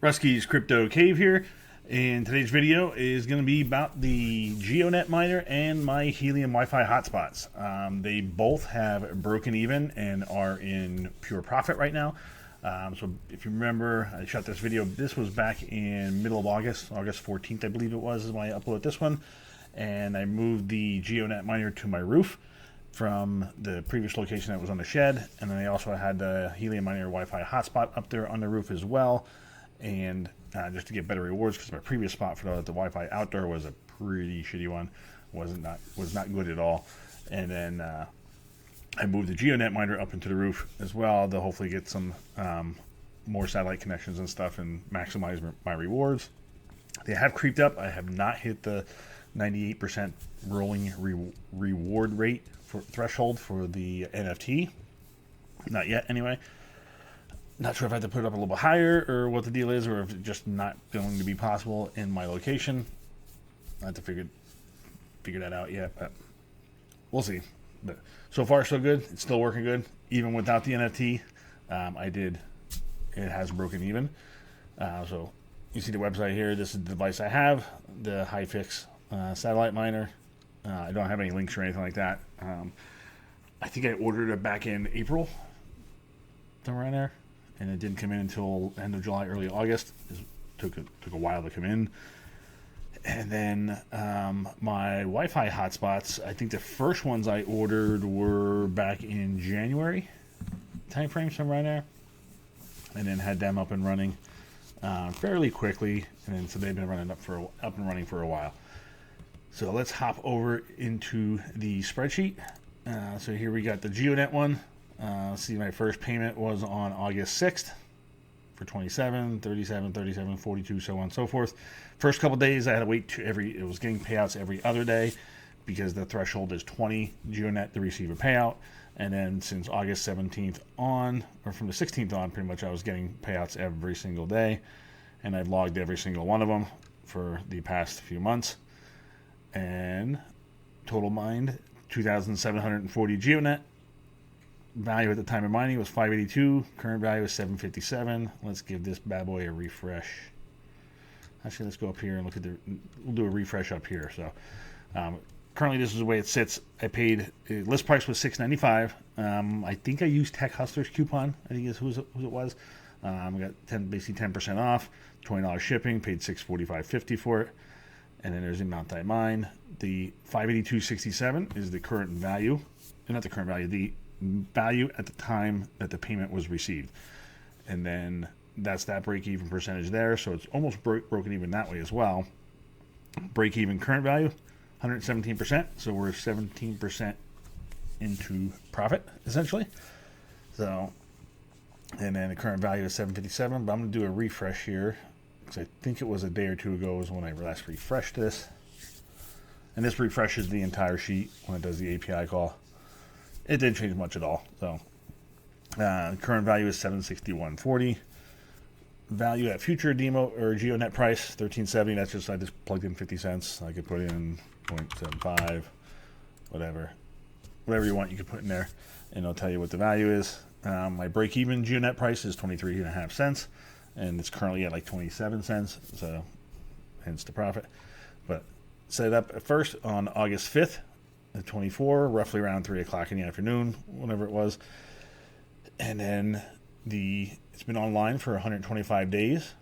Rusky's Crypto Cave here, and today's video is going to be about the Geodnet miner and my Helium Wi-Fi hotspots. They both have broken even and are in pure profit right now. So if you remember, I shot this video. This was back in middle of August 14th, I believe it was, is when I uploaded this one. And I moved the Geodnet miner to my roof from the previous location that was on the shed, and then I also had the Helium miner Wi-Fi hotspot up there on the roof as well, and just to get better rewards, because my previous spot for the Wi-Fi outdoor was a pretty shitty one, was not good at all. And then I moved the Geodnet miner up into the roof as well to hopefully get some more satellite connections and stuff and maximize my rewards. They have creeped up. I have not hit the 98% rolling reward rate threshold for the NFT. Not yet, anyway. Not sure if I have to put it up a little bit higher or what the deal is, or if it's just not going to be possible in my location. I have to figure that out yet, but we'll see. But so far, so good. It's still working good, even without the NFT. It has broken even. So you see the website here. This is the device I have, the HiFix satellite miner. I don't have any links or anything like that. I think I ordered it back in April, somewhere in there, and it didn't come in until end of July, early August. It took a while to come in. And then my Wi-Fi hotspots, I think the first ones I ordered were back in January timeframe, somewhere in there, and then had them up and running fairly quickly, and then so they've been up and running for a while. So let's hop over into the spreadsheet. So here we got the Geodnet one. See, my first payment was on August 6th for 27, 37, 37, 42, so on and so forth. First couple days I had to wait it was getting payouts every other day because the threshold is 20 Geodnet to receive a payout. And then since August 17th on, or from the 16th on, pretty much I was getting payouts every single day. And I've logged every single one of them for the past few months. And total mined 2,740 Geodnet. Value at the time of mining was 582. Current value is 757. Let's give this bad boy a refresh. Actually, let's go up here and look at we'll do a refresh up here. So currently this is the way it sits. I paid, list price was $6.95. I think I used Tech Hustlers coupon, I think is who it was. We got basically 10% off, $20 shipping, paid $645.50 for it. And then there's the amount that I mine. The 582.67 is the current value, not the current value, the value at the time that the payment was received. And then that's that break-even percentage there. So it's almost broken even that way as well. Break-even current value, 117%. So we're 17% into profit, essentially. So, and then the current value is 757. But I'm going to do a refresh here, because I think it was a day or two ago is when I last refreshed this. And this refreshes the entire sheet when it does the API call. It didn't change much at all. So current value is 761.40. Value at future DIMO or Geodnet price 1370. That's just, I just plugged in 50 cents. I could put in 0.75, whatever you want, you could put in there, and it'll tell you what the value is. My break-even Geodnet price is 23.5 cents, and it's currently at like 27 cents. So hence the profit. But set it up at first on August 5th. 24, roughly around 3 o'clock in the afternoon, whenever it was. And then it's been online for 125 days.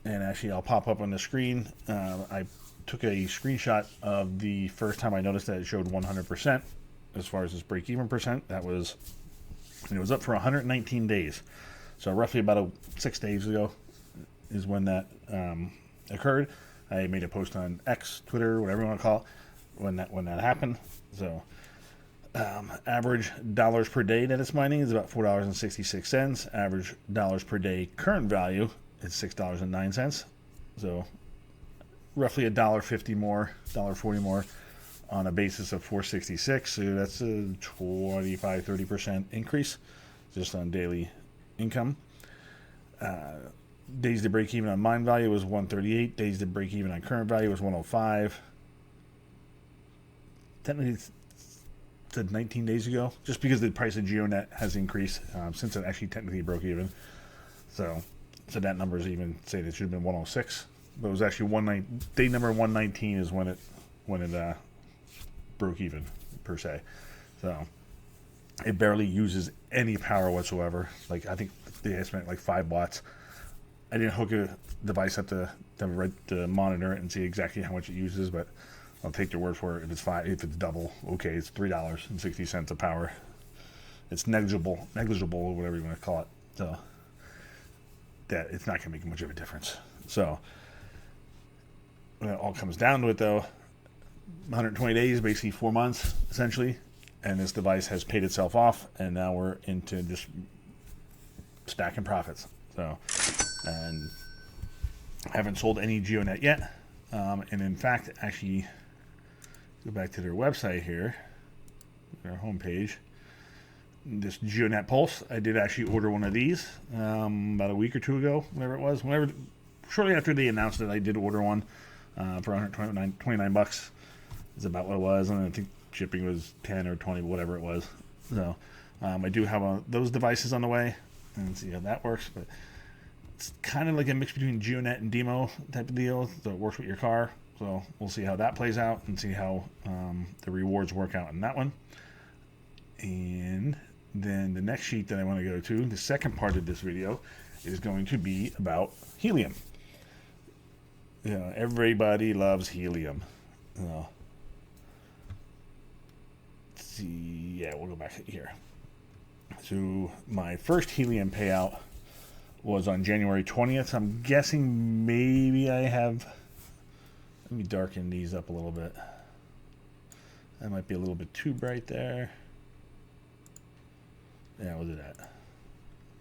And actually, I'll pop up on the screen. I took a screenshot of the first time I noticed that it showed 100% as far as its break-even percent. It was up for 119 days. So roughly about 6 days ago is when that occurred. I made a post on X, Twitter, whatever you want to call it, when that happened. So average dollars per day that it's mining is about $4.66. Average dollars per day current value is $6.09. So roughly $1.50 more, $1.40 more on a basis of 466. So that's a 25-30% increase just on daily income. Days to break even on mine value was 138. Days to break even on current value was 105. Technically, it's 19 days ago, just because the price of Geodnet has increased since it actually technically broke even. So So that number is even say that should have been 106, but it was actually day number 119 is when it broke even per se. So it barely uses any power whatsoever. Like I think they estimate like 5 watts. I didn't hook a device up to monitor it and see exactly how much it uses, but I'll take your word for it. If it's double, okay, it's $3.60 of power. It's negligible, or whatever you want to call it. So that it's not going to make much of a difference. So when it all comes down to it, though, 120 days, basically 4 months, essentially, and this device has paid itself off, and now we're into just stacking profits. So, and I haven't sold any Geodnet yet, and in fact, actually, go back to their website here, their homepage. This Geodnet Pulse, I did actually order one of these about a week or two ago, whatever it was. Shortly after they announced it, I did order one for $129. Is about what it was, and I think shipping was 10 or 20, whatever it was. So I do have those devices on the way, and see how that works. But it's kind of like a mix between Geodnet and DIMO type of deal. So it works with your car. So we'll see how that plays out and see how the rewards work out in that one. And then the next sheet that I want to go to, the second part of this video, is going to be about helium. Everybody loves helium. Let's see. Yeah, we'll go back here. So my first helium payout was on January 20th. I'm guessing maybe I have... Let me darken these up a little bit. That might be a little bit too bright there. Yeah, we'll do that.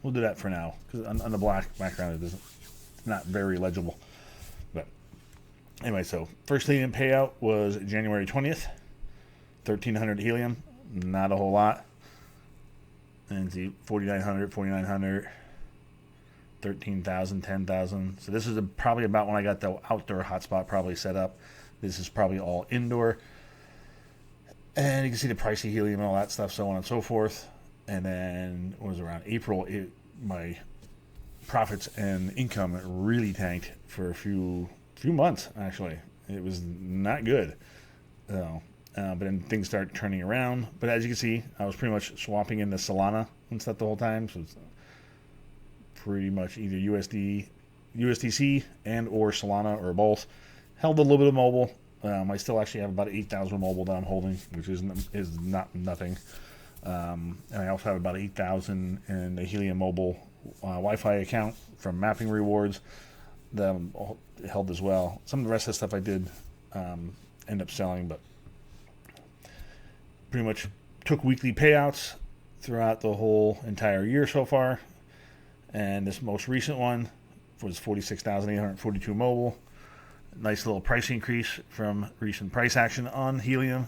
We'll do that for now, because on the black background it's not very legible. But anyway, so first helium payout was January 20th. 1,300 helium, not a whole lot. And see, 4,900, 4,900, 13,000, 10,000. So this is probably about when I got the outdoor hotspot probably set up. This is probably all indoor. And you can see the price of helium and all that stuff, so on and so forth. And then it was around April, my profits and income really tanked for a few months, actually. It was not good. So, but then things start turning around. But as you can see, I was pretty much swapping into Solana and stuff the whole time. So it's pretty much either USDC and or Solana or both. Held a little bit of mobile. I still actually have about 8,000 mobile that I'm holding, which is not nothing. And I also have about 8,000 in the Helium Mobile Wi-Fi account from mapping rewards that I'm held as well. Some of the rest of the stuff I did end up selling, but pretty much took weekly payouts throughout the whole entire year so far. And this most recent one was 46,842 mobile. Nice little price increase from recent price action on Helium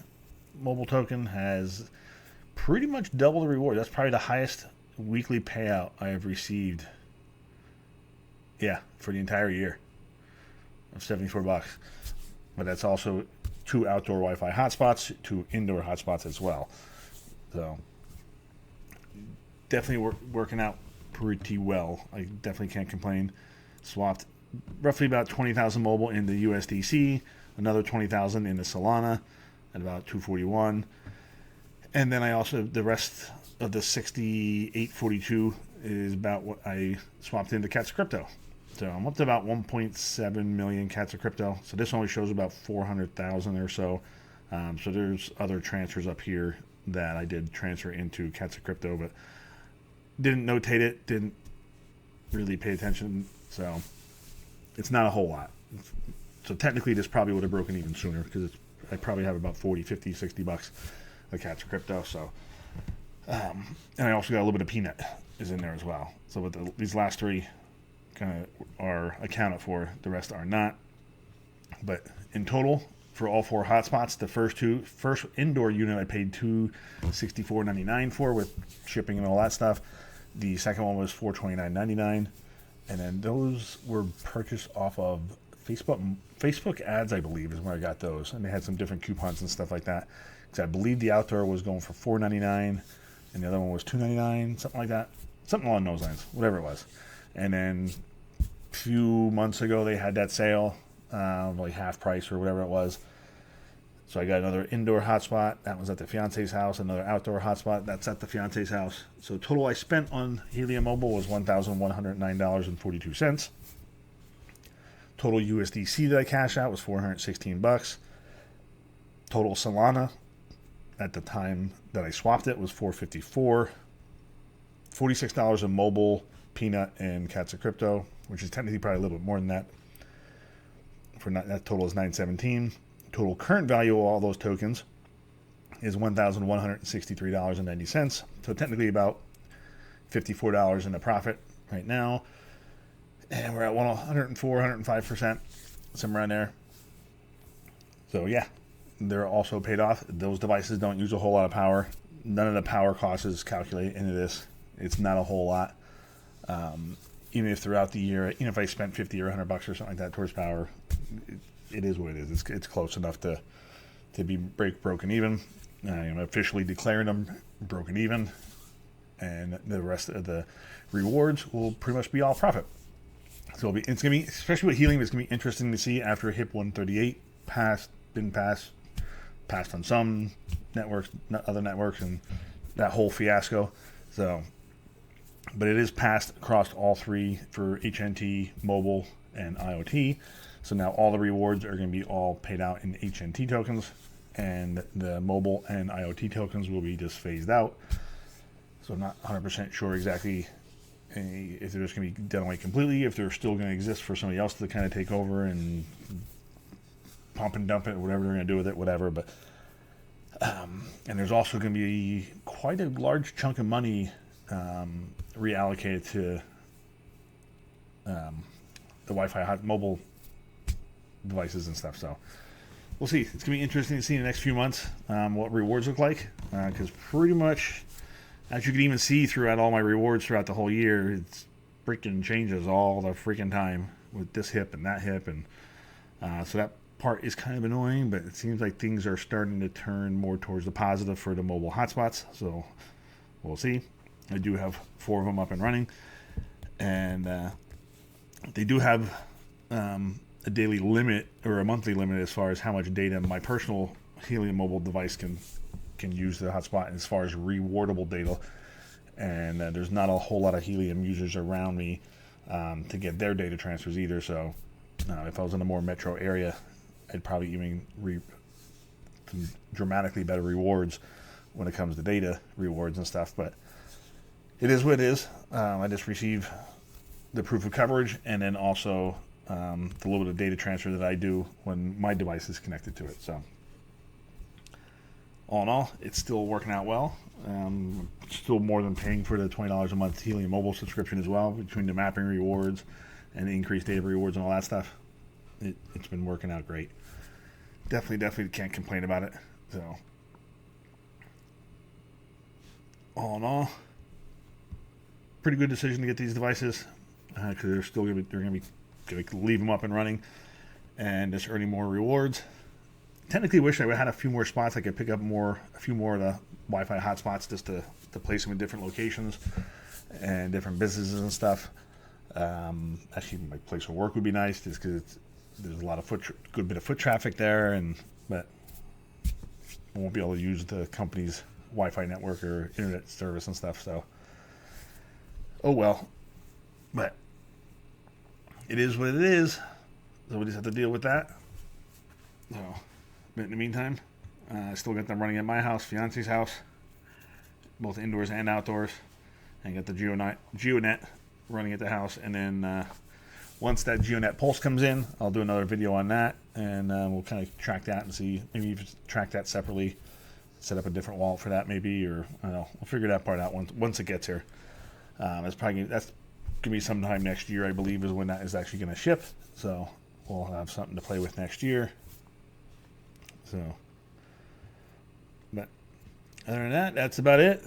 Mobile token has pretty much double the reward. That's probably the highest weekly payout I have received. Yeah, for the entire year of $74. But that's also 2 outdoor Wi-Fi hotspots, 2 indoor hotspots as well. So definitely working out pretty well. I definitely can't complain. Swapped roughly about 20,000 mobile in the USDC, another 20,000 in the Solana at about 241. And then I also, the rest of the 6842 is about what I swapped into Cats of Crypto. So I'm up to about 1.7 million Cats of Crypto. So this only shows about 400,000 or so. So there's other transfers up here that I did transfer into Cats of Crypto, but didn't notate it, didn't really pay attention. So it's not a whole lot. So technically this probably would have broken even sooner, because I probably have about 40, 50, 60 bucks of Cats of Crypto. So, and I also got a little bit of Peanut is in there as well. So with these last 3 kind of are accounted for, the rest are not. But in total, for all 4 hotspots, the first indoor unit I paid $264.99 for with shipping and all that stuff. The second one was $429.99, and then those were purchased off of Facebook ads, I believe, is where I got those, and they had some different coupons and stuff like that. Because I believe the outdoor was going for $4.99, and the other one was $2.99, something like that, something along those lines, whatever it was. And then few months ago they had that sale, like half price or whatever it was. So I got another indoor hotspot. That was at the fiance's house. Another outdoor hotspot. That's at the fiance's house. So total I spent on Helium Mobile was $1,109.42. Total USDC that I cashed out was $416. Total Solana at the time that I swapped it was $454. $46 in mobile, peanut, and cats of crypto, which is technically probably a little bit more than that. That total is $917. Total current value of all those tokens is $1,163.90. So technically about $54 in a profit right now. And we're at 104, 105%, somewhere around there. So yeah, they're also paid off. Those devices don't use a whole lot of power. None of the power costs is calculated into this. It's not a whole lot. Even if throughout the year, even if I spent $50 or $100 or something like that towards power, it is what it is. It's close enough to be broken even. I'm officially declaring them broken even, and the rest of the rewards will pretty much be all profit. So it's gonna be, especially with Helium, it's gonna be interesting to see after HIP 138 passed on some networks, not other networks, and that whole fiasco. So, but it is passed across all three for HNT, mobile, and IoT. So now all the rewards are going to be all paid out in HNT tokens, and the mobile and IoT tokens will be just phased out. So I'm not 100% sure exactly if they're just going to be done away completely, if they're still going to exist for somebody else to kind of take over and pump and dump it, whatever they're going to do with it, whatever. But and there's also going to be quite a large chunk of money reallocated to the Wi-Fi mobile devices and stuff. So we'll see. It's going to be interesting to see in the next few months what rewards look like, because pretty much, as you can even see throughout all my rewards throughout the whole year, it's freaking changes all the freaking time with this HIP and that HIP, and so that part is kind of annoying, but it seems like things are starting to turn more towards the positive for the mobile hotspots. So we'll see. I do have 4 of them up and running, and they do have a daily limit or a monthly limit as far as how much data my personal Helium mobile device can use the hotspot as far as rewardable data. And there's not a whole lot of Helium users around me to get their data transfers either. So if I was in a more metro area, I'd probably even reap some dramatically better rewards when it comes to data rewards and stuff. But it is what it is. I just receive the proof of coverage, and then also the little bit of data transfer that I do when my device is connected to it. So all in all, it's still working out well. Still more than paying for the $20 a month Helium mobile subscription as well, between the mapping rewards and the increased data rewards and all that stuff. It's been working out great. Definitely can't complain about it. So all in all, pretty good decision to get these devices, because they're going to be leave them up and running and just earning more rewards. Technically wish I had a few more spots I could pick up a few more of the Wi-Fi hotspots just to place them in different locations and different businesses and stuff. Actually, my place of work would be nice, just because there's a lot of good bit of foot traffic there, but I won't be able to use the company's Wi-Fi network or internet service and stuff. So, oh well. But it is what it is. So we just have to deal with that. So, but in the meantime, I still got them running at my house, fiance's house, both indoors and outdoors, and got the Geodnet running at the house. And then once that Geodnet Pulse comes in, I'll do another video on that, and we'll kind of track that and see, maybe even track that separately, set up a different wallet for that maybe, or I don't know. We'll figure that part out once it gets here. That's going to be sometime next year, I believe, is when that is actually going to ship. So we'll have something to play with next year. So, but other than that, that's about it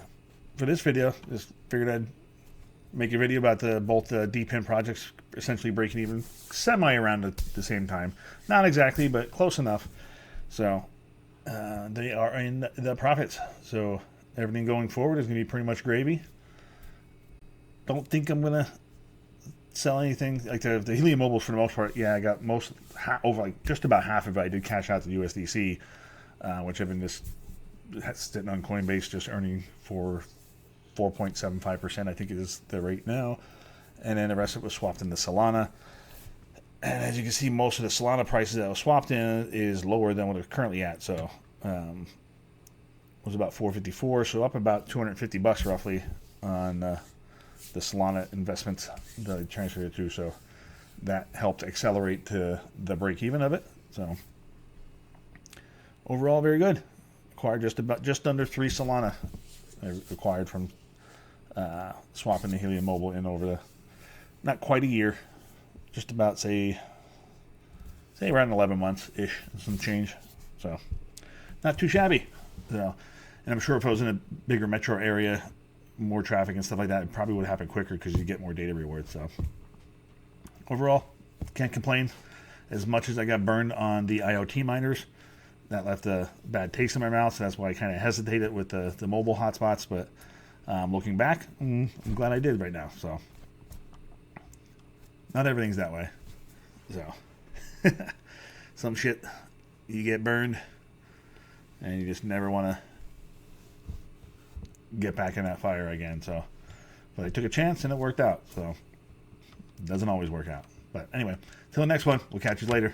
for this video. Just figured I'd make a video about both the DPIN projects essentially breaking even semi around at the same time. Not exactly, but close enough. So they are in the profits. So everything going forward is going to be pretty much gravy. Don't think I'm going to sell anything like the Helium Mobile for the most part. Yeah, I got over like just about half of it. I did cash out to USDC, which I've been just sitting on Coinbase, just earning for 4.75%. I think it is the rate now, and then the rest of it was swapped into Solana. And as you can see, most of the Solana prices that was swapped in is lower than what it's currently at. So it was about 454, so up about $250 roughly on the Solana investments that I transferred it to. So that helped accelerate to the break even of it. So overall, very good. Acquired just under 3 Solana. I acquired from swapping the Helium Mobile in over not quite a year. Just about say around 11 months ish, some change. So not too shabby. So, and I'm sure if I was in a bigger metro area, more traffic and stuff like that, it probably would happen quicker because you get more data rewards. So overall, can't complain. As much as I got burned on the IoT miners, that left a bad taste in my mouth. So that's why I kind of hesitated with the mobile hotspots. But looking back, I'm glad I did right now. So. Not everything's that way. So, some shit, you get burned, and you just never want to get back in that fire again. So, but I took a chance, and it worked out. So, it doesn't always work out. But anyway, till the next one, we'll catch you later.